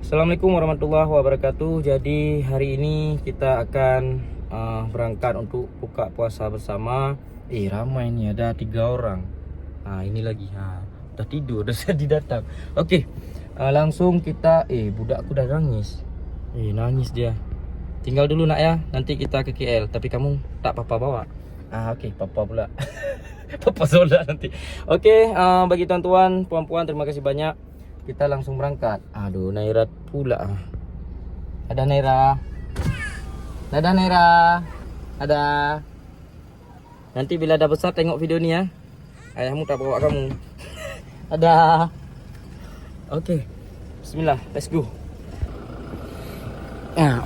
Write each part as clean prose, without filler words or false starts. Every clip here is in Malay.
Assalamualaikum warahmatullahi wabarakatuh. Jadi hari ini kita akan berangkat untuk buka puasa bersama. Ramai ni, ada 3 orang. Ini lagi. Dah tidur, dah jadi datang. Okey. Langsung kita budakku dah nangis. Nangis dia. Tinggal dulu nak ya. Nanti kita ke KL. Tapi kamu tak papa bawa. Okey, papa pula. Papa solat nanti. Okey, bagi tuan-tuan, puan-puan, terima kasih banyak. Kita langsung berangkat. Aduh, Naira pula. Ada Naira. Dadah Naira. Ada. Nanti bila dah besar tengok video ni ya. Ayahmu tak bawa kamu. Ada. Okey. Bismillah, let's go.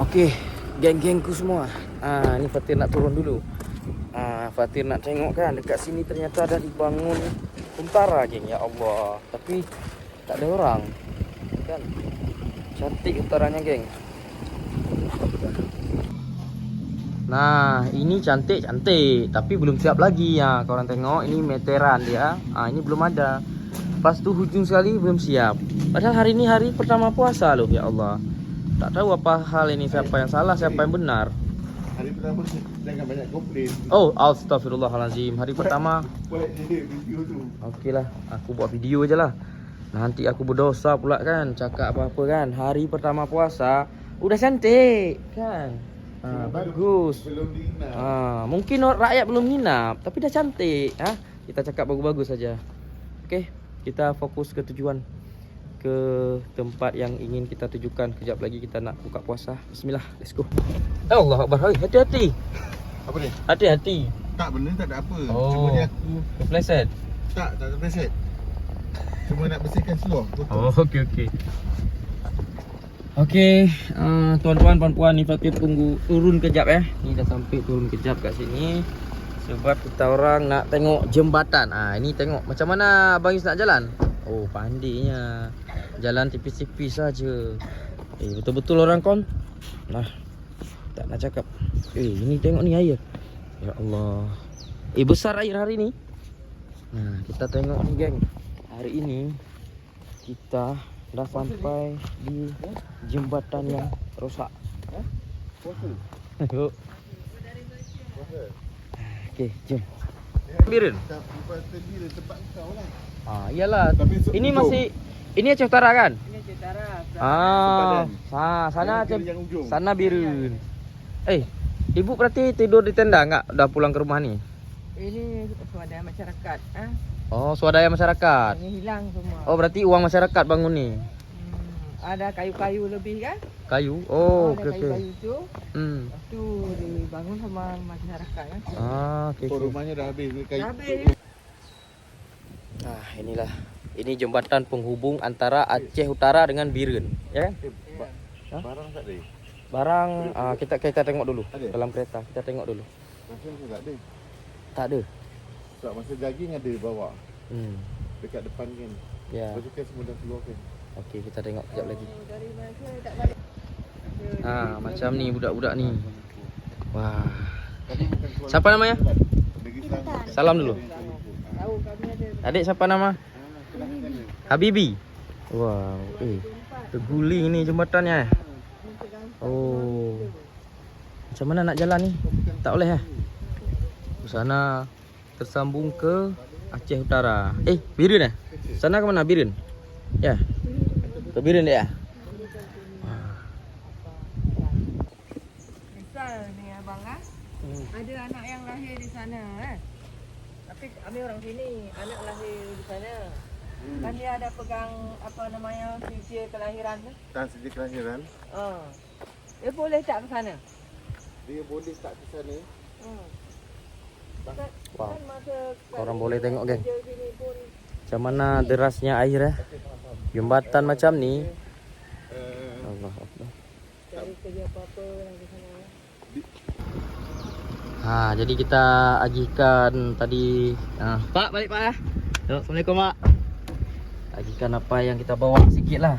Okey. Geng-gengku semua. Ni Fatir nak turun dulu. Fatir nak tengok kan dekat sini ternyata ada dibangun Untara geng. Ya Allah. Tapi tak ada orang kan. Cantik utaranya geng. Nah ini cantik-cantik. Tapi belum siap lagi ya. Korang tengok ini meteran dia. Ini belum ada. Lepas tu hujung sekali belum siap. Padahal hari ini hari pertama puasa loh. Ya Allah. Tak tahu apa hal ini. Siapa yang salah, siapa yang benar. Hari pertama jangan banyak komplain. Oh astagfirullahalazim. Hari pertama Buat je video tu. okey lah. Aku buat video je lah. Nanti aku berdosa pula kan. Cakap apa-apa kan. Hari pertama puasa udah cantik kan. Bagus. Belum diinap. Mungkin rakyat belum nginap, tapi dah cantik. Kita cakap bagus-bagus saja. Okey, kita fokus ke tujuan, ke tempat yang ingin kita tujukan. Kejap lagi kita nak buka puasa. Bismillah, let's go. Allah Akbar. Hati-hati. Apa ni? Hati-hati. Tak, benda tak ada apa. Oh. Cuma ni aku Kepleset. tak terpreset. Cuma nak bersihkan seluar. Okey. Okey, tuan-tuan, puan-puan, ni Fatir tunggu turun kejap ya. Ni dah sampai turun kejap kat sini. Sebab kita orang nak tengok jembatan. Ini tengok macam mana Abang Is nak jalan. Oh, pandainya. Jalan tipis-tipis saja. Betul-betul orang kon. Tak nak cakap. Ini tengok ni air. Ya Allah. Besar air hari ni. Kita tengok ni geng. Hari ini kita dah sampai di jembatan yang rosak. Yuk. Okey, jom. Birin. Tak puasa dia tempat kau lah. Iyalah. Tapi Ini masih Aceh Utara kan? Ini Aceh Utara. Sana Yang kiri yang ujung. sana Birun. Ibu berarti tidur di tenda enggak? Dah pulang ke rumah ni? Ini swadaya masyarakat. Oh, swadaya masyarakat. Ini hilang semua. Oh, berarti uang masyarakat bangun ni. Ada kayu-kayu lebih kan? Kayu. Oh, ada okey. kayu-kayu tu. Hmm. Lepas tu dibangun sama masyarakat kan? Okey. Oh, rumahnya dah habis. Kayu. Habis. Inilah. Ini jembatan penghubung antara Aceh Utara dengan Birun, ya kan? Barang tak ada. Barang kita tengok dulu Ada? dalam kereta. Kita tengok dulu. Masa tak ada. Tak ada. Sebab masa daging ada bawa. Dekat depan kan. Ya. Lepas tu kan semua dah keluar kan. Okey, kita tengok kejap lagi. Dari Malaysia tak balik. Macam ni budak-budak ni. Wah. Tadi bukan keluar. Siapa namanya? Negeri Selangor. Salam dulu. Tahu kami ada. Adik siapa nama? Habibi. Wow. Terguling ni jembatannya. Oh. Macam mana nak jalan ni? Tak boleh Ke sana tersambung ke Aceh Utara. Birun Sana ke mana Birun? Ya. Ke Birun dia? Misal ni abang ada anak yang lahir di sana Tapi kami orang sini, anak lahir di sana. Kan dia ada pegang apa namanya sijil kelahiran tu. Tak sejak kelahiran. Dia boleh tak ke sana? Dia boleh tak ke sana. Wow. Kan masa Korang boleh tengok geng. kerja sini pun Macam mana derasnya air Jembatan macam ni. Allah Akbar. cari kerja apa-apa yang di sana. Jadi kita agihkan tadi. Pak, balik Pak. Assalamualaikum Pak. Agihkan apa yang kita bawa sikit lah.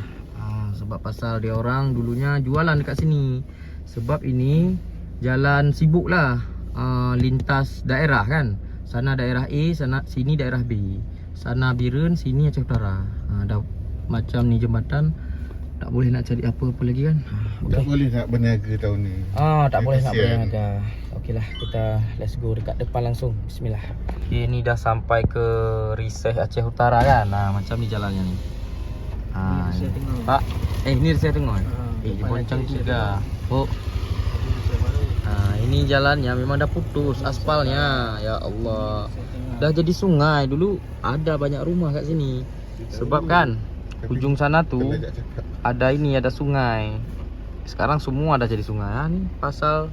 Sebab pasal dia orang dulunya jualan dekat sini. Sebab ini jalan sibuk lah. Lintas daerah kan. Sana daerah A, sini daerah B. Sana Birun, sini Aceh Utara. Dah macam ni jembatan tak boleh nak cari apa-apa lagi kan. Tak boleh nak berniaga tahun ni. Tak boleh nak Kasihan. berniaga. Okeylah, kita let's go dekat depan langsung. Bismillah. Okay, ni dah sampai ke Riseh Aceh Utara kan. Macam ni jalannya ni. Riseh Tengah. Pak, ini Riseh Tengah. Di depan Boncang Riseh 3. Oh. Ini jalannya memang dah putus aspalnya. Ya Allah. Dah jadi sungai. Dulu ada banyak rumah kat sini. Sebab kan ujung sana tu ada sungai. Sekarang semua dah jadi sungai. Ni pasal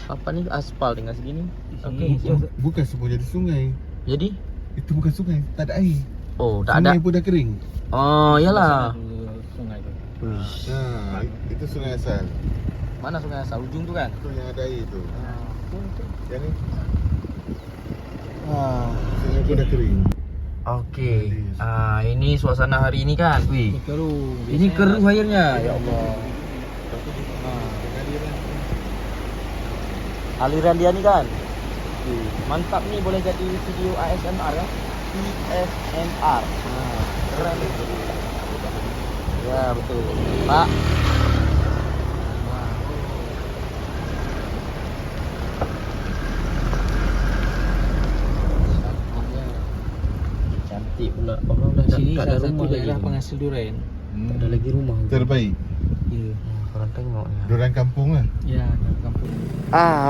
apa ni, aspal tinggal segini. Okey. Bukan semua jadi sungai. Jadi Itu bukan sungai, tak ada air. oh, tak Sungai ada. pun dah kering. Oh, iyalah. Sungai tu. Uish. Itu sungai asal. Mana sungai asal ujung tu kan? Itu yang ada air tu. Yang ni Ah. sungai pun dah kering. Okey. Ini suasana hari ini kan. Wih. Keruh. Ini keruh airnya. Ya Allah. Aliran dia ni kan. Mantap ni, boleh jadi video ASMR kan? ASMR. Keren ni. Ya, betul. Pak. Cantik pula. Orang dah Sini tak ada salah satu rumah daerah lagi. penghasil durian. Ada lagi rumah. Terbaik. Ya. Korang tengok ni. Durian kampung lah. Ya, kampung.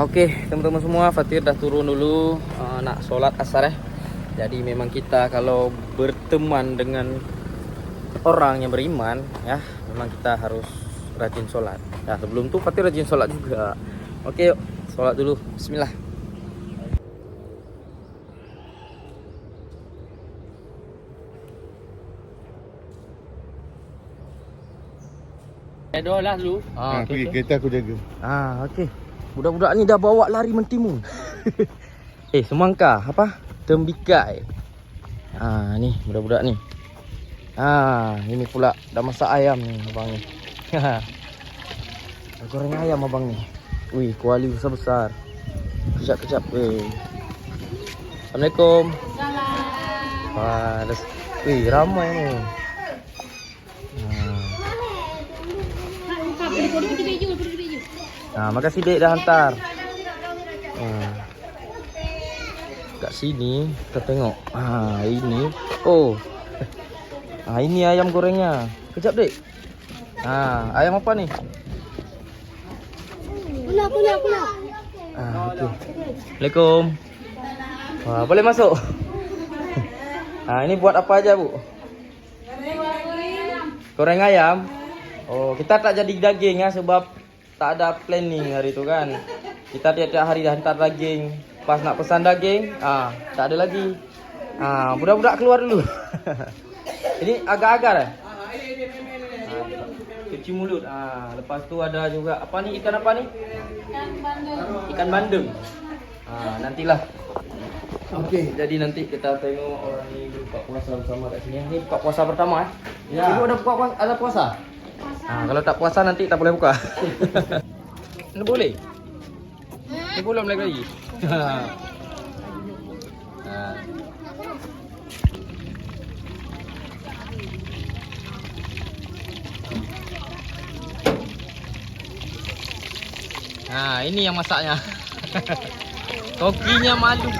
Okey, teman-teman semua, Fatir dah turun dulu nak solat asar Jadi memang kita kalau berteman dengan orang yang beriman ya, memang kita harus rajin solat. Nah, sebelum tu Fatir rajin solat juga. Okey, yuk solat dulu. Bismillah. Doa lah dulu. Pergi kereta aku jaga. Okey. Budak-budak ni dah bawa lari mentimun. Semangka apa? Tembikai. Ni budak-budak ni. Ini pula dah masak ayam ni abang ni. Goreng ayam abang ni. Wih, kuali besar-besar. Kejap-kejap. Assalamualaikum. Salam. Wih, ramai ni. Makasih dek dah hantar. Kat sini kita tengok. Ini. Oh. Ini ayam gorengnya. Kejap dek. Ayam apa ni? Pula. Okey. Assalamualaikum. Boleh masuk. Ini buat apa aja, Bu? Goreng ayam. Oh, kita tak jadi daging ya sebab tak ada planning hari tu kan. Kita tiap-tiap hari dah hantar daging. Pas nak pesan daging, tak ada lagi. Budak-budak keluar dulu. Ini agar-agar cuci mulut. Lepas tu ada juga apa ni, ikan apa ni? Ikan bandeng. Nantilah. Okey, jadi nanti kita tengok orang ni buka puasa bersama kat sini. Ni buka puasa pertama Ya. Ibu ada buka puasa, ada puasa? Kalau tak puasa nanti tak boleh buka. Ini boleh? Ini belum lagi. Ini yang masaknya. Kokinya malu.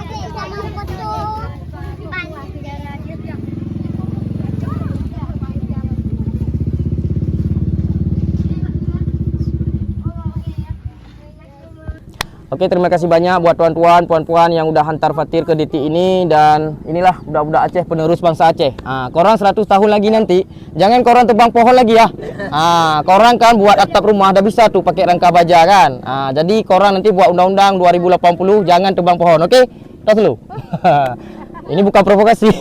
Oke, terima kasih banyak buat tuan-tuan, puan-puan yang udah hantar Fatir ke DT ini. Dan inilah budak-budak Aceh, penerus bangsa Aceh. Korang 100 tahun lagi nanti, jangan korang tebang pohon lagi ya. Korang kan buat atap rumah, dah bisa tuh pakai rangka baja kan. Jadi korang nanti buat undang-undang 2080, jangan tebang pohon, oke? Dah selalu. Ini bukan provokasi.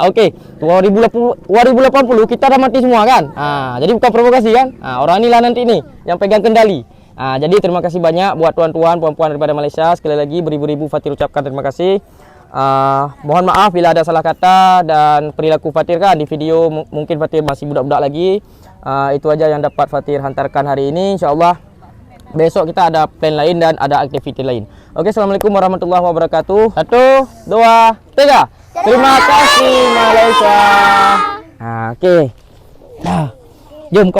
Oke, 2080 kita dah mati semua kan. Jadi bukan provokasi kan. Orang inilah nanti nih yang pegang kendali. Jadi terima kasih banyak buat tuan-tuan, puan-puan daripada Malaysia. Sekali lagi beribu-ribu Fatir ucapkan terima kasih. Mohon maaf bila ada salah kata dan perilaku Fatir kan di video mungkin Fatir masih budak-budak lagi. Itu aja yang dapat Fatir hantarkan hari ini. InsyaAllah besok kita ada plan lain dan ada aktiviti lain. Oke, Assalamualaikum warahmatullahi wabarakatuh. 1, 2, 3. Terima kasih Malaysia. Oke. Jom.